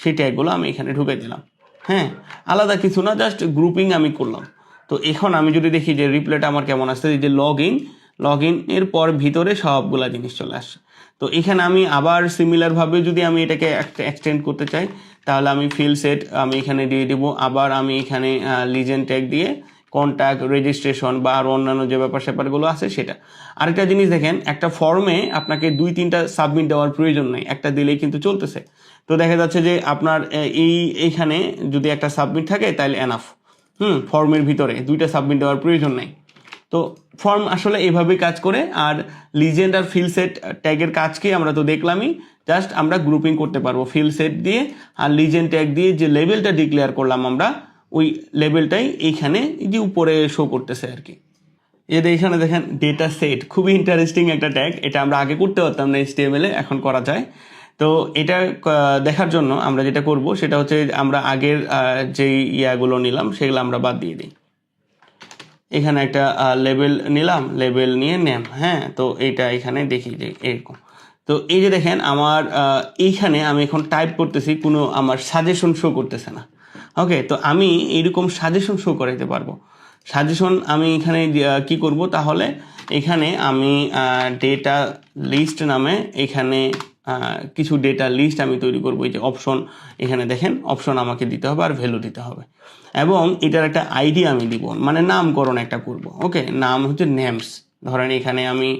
সেই ট্যাগগুলো আমি এখানে ঢুকে দিলাম। হ্যাঁ, আলাদা কিছু না, জাস্ট গ্রুপিং আমি করলাম। তো এখন আমি যদি দেখি যে রিপ্লেটা আমার কেমন আসছে, এই যে লগ ইন এর পর ভিতরে সবগুলা জিনিস চলে আসছে। তো এখানে আমি আবার সিমিলারভাবে যদি আমি এটাকে এক্সটেন্ড করতে চাই, তাহলে আমি ফিল সেট আমি এখানে দিয়ে দিব। আবার আমি এখানে লিজেন্ড ট্যাগ দিয়ে কন্ট্যাক্ট, রেজিস্ট্রেশন বা আরও অন্যান্য যে ব্যাপার স্যাপারগুলো আছে সেটা। আরেকটা জিনিস দেখেন, একটা ফর্মে আপনাকে 2-3টা সাবমিট দেওয়ার প্রয়োজন নেই, একটা দিলেই কিন্তু চলতেছে। তো দেখা যাচ্ছে যে আপনার এইখানে যদি একটা সাবমিট থাকে তাহলে এনাফ। ফর্মের ভিতরে 2টা সাবমিট দেওয়ার প্রয়োজন নেই। তো ফর্ম আসলে এভাবেই কাজ করে। আর লিজেন্ড আর ফিল সেট ট্যাগের কাজ কি আমরা তো দেখলামই, জাস্ট আমরা গ্রুপিং করতে পারবো ফিল সেট দিয়ে আর লিজেন্ড ট্যাগ দিয়ে। যে লেভেলটা ডিক্লেয়ার করলাম আমরা, ওই লেভেলটাই এইখানে যে উপরে শো করতেছে আর কি। এদের এখানে দেখেন ডেটা সেট, খুবই ইন্টারেস্টিং একটা ট্যাগ। এটা আমরা আগে করতে পারতাম না HTML এ, এখন করা যায়। তো এটা দেখার জন্য আমরা যেটা করব সেটা হচ্ছে আমরা আগের যেই ইয়াগুলো নিলাম সেগুলো আমরা বাদ দিয়ে দিই। এখানে একটা লেবেল নিলাম, লেবেল নিয়ে নেম, হ্যাঁ, তো এইটা এখানে দেখি যে এরকম। তো এই যে দেখেন আমার এইখানে আমি এখন টাইপ করতেছি, কোনো আমার সাজেশন শো করতেছে না। ওকে, তো আমি এইরকম সাজেশন শো করাইতে পারবো। সাজেশন আমি এখানে কি করব, তাহলে এখানে আমি ডেটা লিস্ট নামে এখানে কিছু ডেটা লিস্ট আমি তৈরি করবো। এই যে অপশন, এখানে দেখেন অপশন আমাকে দিতে হবে আর ভ্যালু দিতে হবে, এবং এটার একটা আইডি আমি দিব, মানে নামকরণ একটা করব। ওকে, নাম হচ্ছে নেমস, ধরেন এখানে আমি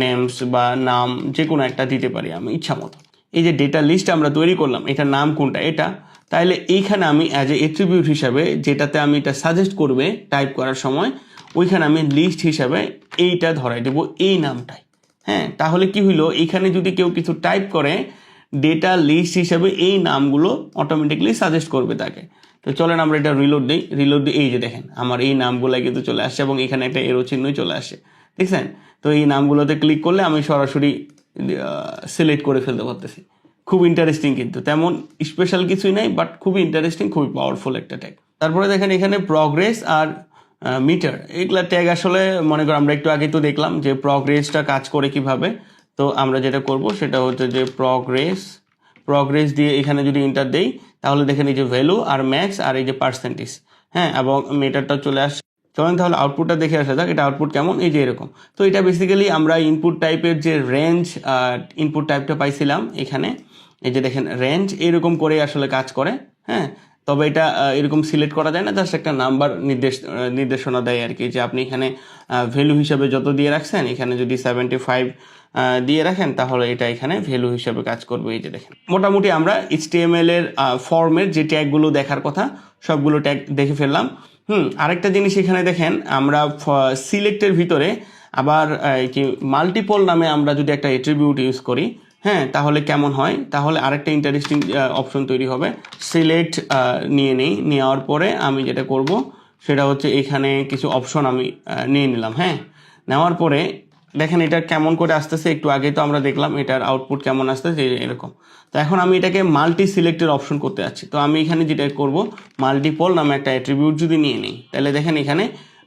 নেমস বা নাম যে কোনো একটা দিতে পারি আমি ইচ্ছা মতো। এই যে ডেটা লিস্ট আমরা তৈরি করলাম, এটার নাম কোনটা, এটা। তাইলে এইখানে আমি অ্যাজ এ এট্রিবিউট হিসাবে যেটাতে আমি এটা সাজেস্ট করবে টাইপ করার সময়, ওইখানে আমি লিস্ট হিসাবে এইটা ধরাই দেবো, এই নামটাই। হ্যাঁ, তাহলে কি হইলো, এখানে যদি কেউ কিছু টাইপ করে ডেটা লিস্ট হিসাবে এই নামগুলো অটোমেটিকলি সাজেস্ট করবে তাকে। তো চলেন আমরা এটা রিলোড দিই। এই যে দেখেন আমার এই নামগুলো কিন্তু চলে আসছে, এবং এখানে একটা এরো চিহ্নই চলে আসে, দেখছেন? তো এই নামগুলোতে ক্লিক করলে আমি সরাসরি সিলেক্ট করে ফেলতে পারতেছি। খুব ইন্টারেস্টিং, কিন্তু তেমন স্পেশাল কিছুই নাই, বাট খুবই ইন্টারেস্টিং, খুবই পাওয়ারফুল একটা ট্যাগ। তারপরে দেখেন এখানে প্রগ্রেস আর মিটার, এগুলা ট্যাগ আসলে মনে করো আমরা একটু আগে তো দেখলাম যে প্রগ্রেসটা কাজ করে কিভাবে। তো আমরা যেটা করব সেটা হচ্ছে যে প্রগ্রেস দিয়ে এখানে যদি ইন্টার দেই, তাহলে দেখেন এই যে ভ্যালু আর ম্যাক্স আর এই যে পার্সেন্টেজ, হ্যাঁ, এবং মিটারটা চলে আসছে। চলেন তাহলে আউটপুটটা দেখে আসা যাক, এটা আউটপুট কেমন, এই যে এরকম। তো এটা বেসিক্যালি আমরা ইনপুট টাইপের যে রেঞ্জ ইনপুট টাইপটা পাইছিলাম এখানে, এই যে দেখেন রেঞ্জ এরকম করে আসলে কাজ করে। হ্যাঁ, তবে এটা এরকম সিলেক্ট করা যায় না, জাস্ট একটা নাম্বার নির্দেশনা দেয় আর কি, যে আপনি এখানে ভ্যালু হিসাবে যত দিয়ে রাখছেন, এখানে যদি 75 দিয়ে রাখেন তাহলে এটা এখানে ভ্যালু হিসাবে কাজ করবে। এই যে দেখেন, মোটামুটি আমরা HTML এর ফর্মের যে ট্যাগগুলো দেখার কথা সবগুলো ট্যাগ দেখে ফেললাম। আরেকটা জিনিস এখানে দেখেন, আমরা সিলেক্টের ভিতরে আবার কি মাল্টিপল নামে আমরা যদি একটা অ্যাট্রিবিউট ইউজ করি, হ্যাঁ, তাহলে কেমন হয়, তাহলে আরেকটা ইন্টারেস্টিং অপশন তৈরি হবে। সিলেক্ট নেওয়ার পরে আমি যেটা করব সেটা হচ্ছে এখানে কিছু অপশন আমি নিয়ে নিলাম। হ্যাঁ, নেওয়ার পরে দেখেন এটা কেমন করে আসতেছে, একটু আগে তো আমরা দেখলাম এটার আউটপুট কেমন আসতেছে এরকম। তো এখন আমি এটাকে মাল্টি সিলেক্টের অপশন করতে যাচ্ছি। তো আমি এখানে যেটা করব, মাল্টিপল নামে একটা অ্যাট্রিবিউট যদি নিয়ে নিই, তাহলে দেখেন এখানে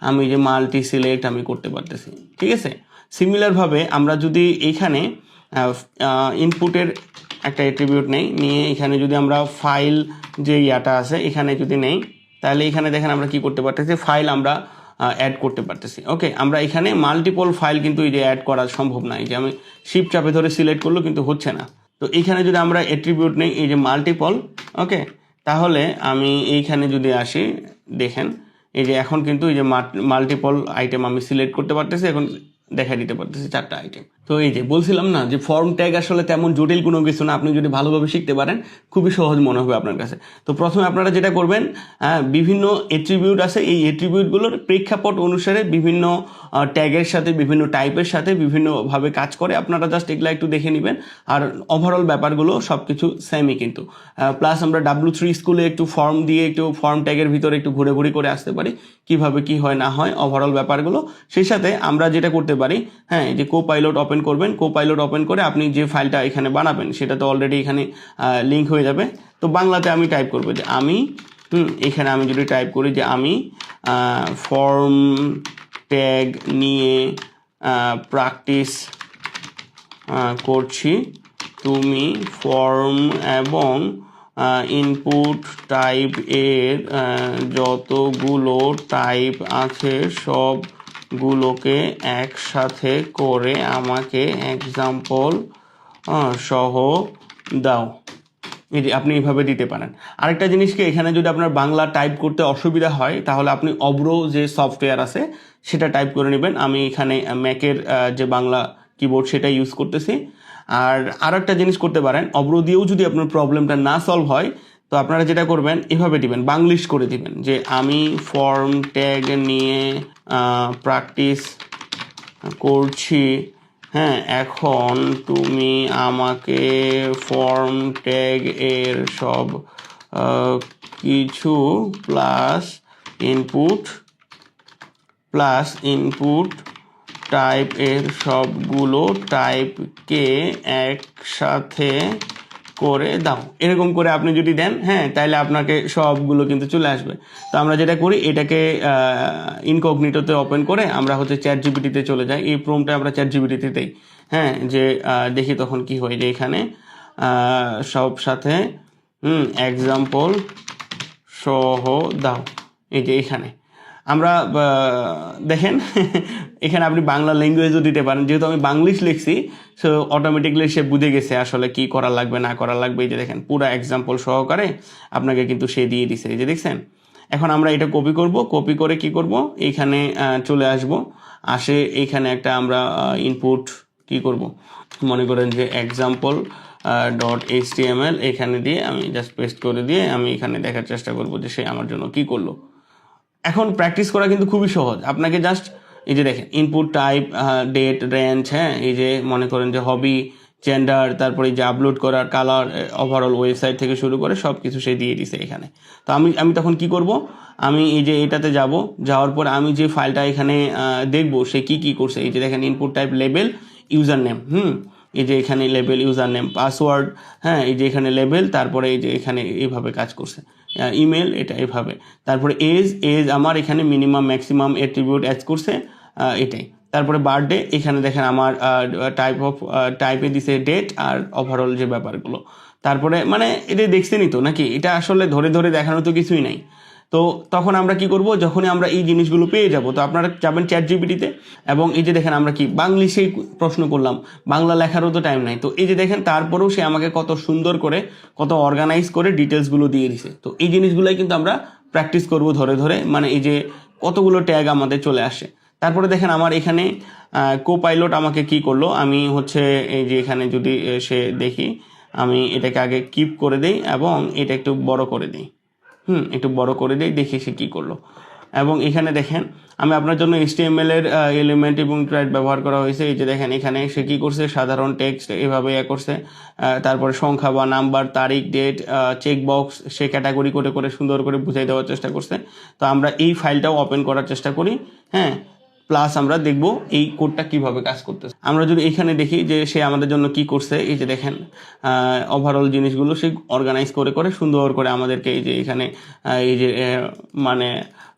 আমি যে মাল্টি সিলেক্ট আমি করতে পারতেছি। ঠিক আছে, সিমিলারভাবে আমরা যদি এইখানে ইনপুটের একটা অ্যাট্রিবিউট নিয়ে এখানে যদি আমরা ফাইল যে ইয়াটা আছে এখানে যদি নেই, তাহলে এখানে দেখেন আমরা কি করতে পারতেছি, ফাইল আমরা অ্যাড করতে পারতেছি। ওকে, আমরা এখানে মাল্টিপল ফাইল কিন্তু এই যে অ্যাড করা সম্ভব না, এই যে আমি শিফট চাপে ধরে সিলেক্ট করলেও কিন্তু হচ্ছে না। তো এইখানে যদি আমরা অ্যাট্রিবিউট নেই এই যে মাল্টিপল, ওকে, তাহলে আমি এইখানে যদি আসি, দেখেন এই যে এখন কিন্তু এই যে মাল্টিপল আইটেম আমি সিলেক্ট করতে পারতেছি, এখন দেখা দিতে পারতেছি 4টা আইটেম। তো এই যে বলছিলাম না যে ফর্ম ট্যাগ আসলে তেমন জটিল কোনো কিছু না, আপনি যদি ভালোভাবে শিখতে পারেন খুবই সহজ মনে হবে আপনার কাছে। তো প্রথমে আপনারা যেটা করবেন, বিভিন্ন অ্যাট্রিবিউট আছে, এই অ্যাট্রিবিউটগুলোর প্রেক্ষাপট অনুসারে বিভিন্ন ট্যাগের সাথে বিভিন্ন টাইপের সাথে বিভিন্নভাবে কাজ করে, আপনারা জাস্ট এগুলা একটু দেখে নেবেন। আর ওভারঅল ব্যাপারগুলো সব কিছু সেমই কিন্তু। প্লাস আমরা W3 স্কুলে একটু ফর্ম দিয়ে একটু ফর্ম ট্যাগের ভিতরে একটু ঘুরে ঘুরে করে আসতে পারি, কিভাবে কি হয় না হয় ওভারঅল ব্যাপারগুলো। সেই সাথে আমরা যেটা করতে পারি, হ্যাঁ, এই যে কোপাইলট ওপেন করবেন, কোপাইলট ওপেন করে আপনি যে ফাইলটা এখানে বানাবেন সেটা তো অলরেডি এখানে লিঙ্ক হয়ে যাবে। তো বাংলাতে আমি টাইপ করবো যে আমি, এখানে আমি যদি টাইপ করি যে আমি ফর্ম ট্যাগ নিয়ে প্র্যাকটিস করছি, তুমি ফর্ম এবং ইনপুট টাইপ এর যতগুলো টাইপ আছে সবগুলোকে একসাথে করে আমাকে এক্সাম্পল সহ দাও। এই যে আপনি এইভাবে দিতে পারেন। আরেকটা জিনিস কি, এখানে যদি আপনার বাংলা টাইপ করতে অসুবিধা হয় তাহলে আপনি অব্র যে সফটওয়্যার আছে সেটা টাইপ করে নেবেন। আমি এখানে ম্যাকের যে বাংলা কিবোর্ড সেটা ইউজ করতেছি। আর একটা জিনিস করতে পারেন, অব্র দিয়েও যদি আপনার প্রবলেমটা না সলভ হয় তো আপনারা যেটা করবেন, এভাবে দিবেন, বাংলিশ করে দিবেন যে আমি ফর্ম ট্যাগ নিয়ে প্র্যাকটিস করছি, হ্যাঁ, এখন তুমি আমাকে ফর্ম ট্যাগ এর সব কিছু প্লাস ইনপুট টাইপ এর সবগুলো টাইপকে একসাথে করে দাও। এরকম করে আপনি যদি দেন, হ্যাঁ, তাহলে আপনাকে সবগুলো কিন্তু চলে আসবে। তো আমরা যেটা করি, এটাকে ইনকগনিটোতে ওপেন করে আমরা হচ্ছে ChatGPT-তে চলে যাই, এই প্রম্পটটা আমরা ChatGPT-তে দেই, হ্যাঁ, যে দেখি তখন কি হয়, যে এখানে সব সাথে এক্সাম্পল সহ দাও। এই যে এখানে আমরা দেখেন এখানে আপনি বাংলা ল্যাঙ্গুয়েজও দিতে পারেন, যেহেতু আমি বাংলিশ লিখছি সো অটোমেটিকলি সে বুঝে গেছে আসলে কি করা লাগবে না করা লাগবে। এই যে দেখেন পুরো এক্সাম্পল সহকারে আপনাকে কিন্তু সে দিয়ে দিছে, এই যে দেখছেন। এখন আমরা এটা কপি করব, কপি করে কি করব, এইখানে চলে আসে এইখানে একটা আমরা ইনপুট কি করব, মনে করেন যে এক্সাম্পল .html এখানে দিয়ে আমি জাস্ট পেস্ট করে দিয়ে আমি এখানে দেখার চেষ্টা করব যে সে আমার জন্য কি করলো। এখন প্র্যাকটিস করা কিন্তু খুবই সহজ, আপনাকে জাস্ট এই যে দেখেন ইনপুট টাইপ, ডেট, রেঞ্জ, হ্যাঁ, এই যে মনে করেন যে হবি, জেন্ডার, তারপরে এই যে আপলোড করার কালার, ওভারঅল ওয়েবসাইট থেকে শুরু করে সব কিছু সে দিয়ে দিছে এখানে। তো আমি তখন কি করব, আমি এই যে এটাতে যাওয়ার পর আমি যে ফাইলটা এখানে দেখব সে কি করছে। এই যে দেখেন input type label user name, এই যে এখানে লেবেল ইউজার নেম পাসওয়ার্ড, হ্যাঁ, এই যে এখানে লেবেল, তারপরে এই যে এখানে এইভাবে কাজ করছে, ইমেল এটা এভাবে, তারপরে এজ আমার এখানে মিনিমাম ম্যাক্সিমাম অ্যাট্রিবিউট অ্যাড করছে এটাই, তারপরে বার্থডে এখানে দেখেন আমার টাইপে দিছে ডেট আর ওভারঅল যে ব্যাপারগুলো। তারপরে মানে এটা দেখছেনই তো নাকি, এটা আসলে ধরে ধরে দেখানো তো কিছুই নাই। তো তখন আমরা কি করব, যখনই আমরা এই জিনিসগুলো পেয়ে যাব, তো আপনারা যাবেন চ্যাট জিপিটিতে, এবং এই যে দেখেন আমরা কি বাংলিশেই প্রশ্ন করলাম, বাংলা লেখারও তো টাইম নাই। তো এই যে দেখেন তারপরেও সে আমাকে কত সুন্দর করে, কত অর্গানাইজ করে ডিটেলসগুলো দিয়ে দিছে। তো এই জিনিসগুলোই কিন্তু আমরা প্র্যাকটিস করব ধরে ধরে, মানে এই যে কতগুলো ট্যাগ আমাদের চলে আসে। তারপরে দেখেন আমার এখানে কো পাইলট আমাকে কি করলো, আমি হচ্ছে এই যে এখানে যদি সে দেখি, আমি এটাকে আগে কিপ করে দেই এবং এটা একটু বড় করে দিই, একটু বড় করে দিই, দেখি সে কী করলো। এবং এখানে দেখেন আমি আপনার জন্য HTML এর এলিমেন্ট এবং ট্রাইড ব্যবহার করা হয়েছে। এই যে দেখেন এখানে সে কী করছে, সাধারণ টেক্সট এভাবে করছে, তারপরে সংখ্যা বা নাম্বার, তারিখ, ডেট, চেক বক্স সে ক্যাটাগরি করে করে সুন্দর করে বুঝাই দেওয়ার চেষ্টা করছে। তো আমরা এই ফাইলটাও ওপেন করার চেষ্টা করি, হ্যাঁ, প্লাস আমরা দেখব এই কোডটা কিভাবে কাজ করতেছে। আমরা যদি এখানে দেখি যে সে আমাদের জন্য কি করছে, এই যে দেখেন ওভারঅল জিনিসগুলো সে অর্গানাইজ করে করে সুন্দর করে আমাদেরকে এই যে এখানে এই যে মানে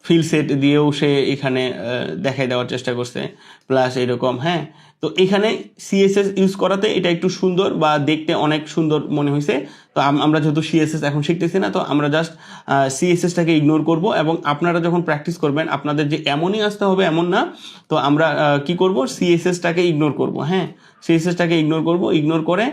ফিল সেট দিয়েও সে এখানে দেখাই দেওয়ার চেষ্টা করছে, প্লাস এরকম, হ্যাঁ। তো এখানে CSS ইউজ করাতে এটা একটু সুন্দর বা দেখতে অনেক সুন্দর মনে হয়েছে। তো আমরা যেহেতু CSS এখন শিখতেছি না, তো আমরা জাস্ট CSSটাকে ইগনোর করব, এবং আপনারা যখন প্র্যাকটিস করবেন আপনাদের যে এমনই আসতে হবে এমন না। তো আমরা কি করব, CSSটাকে ইগনোর করব, হ্যাঁ, CSSটাকে ইগনোর করব, ইগনোর করে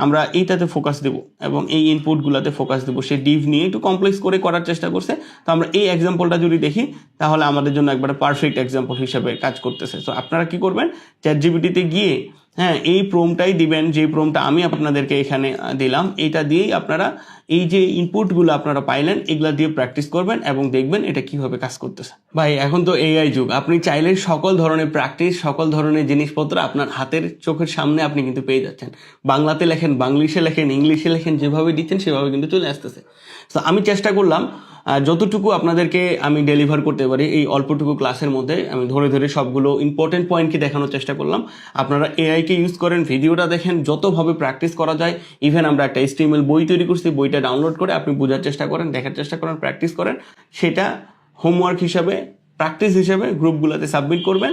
আমরা এইটাতে ফোকাস দেব এবং এই ইনপুটগুলোতে ফোকাস দেব। সে ডিভ নিয়ে একটু কমপ্লেক্স করে করার চেষ্টা করছে। তো আমরা এই এক্সাম্পলটা যদি দেখি তাহলে আমাদের জন্য একবারে পারফেক্ট এক্সাম্পল হিসেবে কাজ করতেছে। তো আপনারা কি করবেন, চ্যাট জিপিটিতে গিয়ে, হ্যাঁ, এই প্রোমটাই দিবেন, যে প্রোমটা আমি আপনাদেরকে এখানে দিলাম, এটা দিয়েই আপনারা এই যে ইনপুটগুলো আপনারা পাইলেন এগুলা দিয়ে প্র্যাকটিস করবেন এবং দেখবেন এটা কিভাবে কাজ করতেছে। ভাই এখন তো AI যুগ, আপনি চাইলে সকল ধরনের প্র্যাকটিস, সকল ধরনের জিনিসপত্র আপনার হাতের চোখের সামনে আপনি কিন্তু পেয়ে যাচ্ছেন। বাংলাতে লেখেন, বাংলিশে লেখেন, ইংলিশে লেখেন, যেভাবে দিচ্ছেন সেভাবে কিন্তু চলে আসতেছে। তো আমি চেষ্টা করলাম যতটুকু আপনাদেরকে আমি ডেলিভার করতে পারি এই অল্পটুকু ক্লাসের মধ্যে, আমি ধরে ধরে সবগুলো ইম্পর্টেন্ট পয়েন্টকে দেখানোর চেষ্টা করলাম। আপনারা AI-কে ইউজ করেন, ভিডিওটা দেখেন, যতভাবে প্র্যাকটিস করা যায়। ইভেন আমরা একটা HTML বই তৈরি করছি, বইটা ডাউনলোড করে আপনি বোঝার চেষ্টা করেন, দেখার চেষ্টা করেন, প্র্যাকটিস করেন। সেটা হোমওয়ার্ক হিসাবে, প্র্যাকটিস হিসাবে গ্রুপগুলোতে সাবমিট করবেন,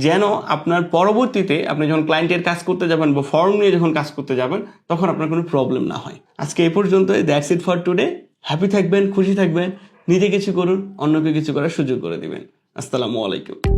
যেন আপনার পরবর্তীতে আপনি যখন ক্লায়েন্টের কাজ করতে যাবেন বা ফর্ম নিয়ে যখন কাজ করতে যাবেন তখন আপনার কোনো প্রবলেম না হয়। আজকে এ পর্যন্ত, that's it for today. Happy থাকবেন, খুশি থাকবেন, নিজে কিছু করুন, অন্যকে কিছু করার সুযোগ করে দিবেন। আসসালামু আলাইকুম।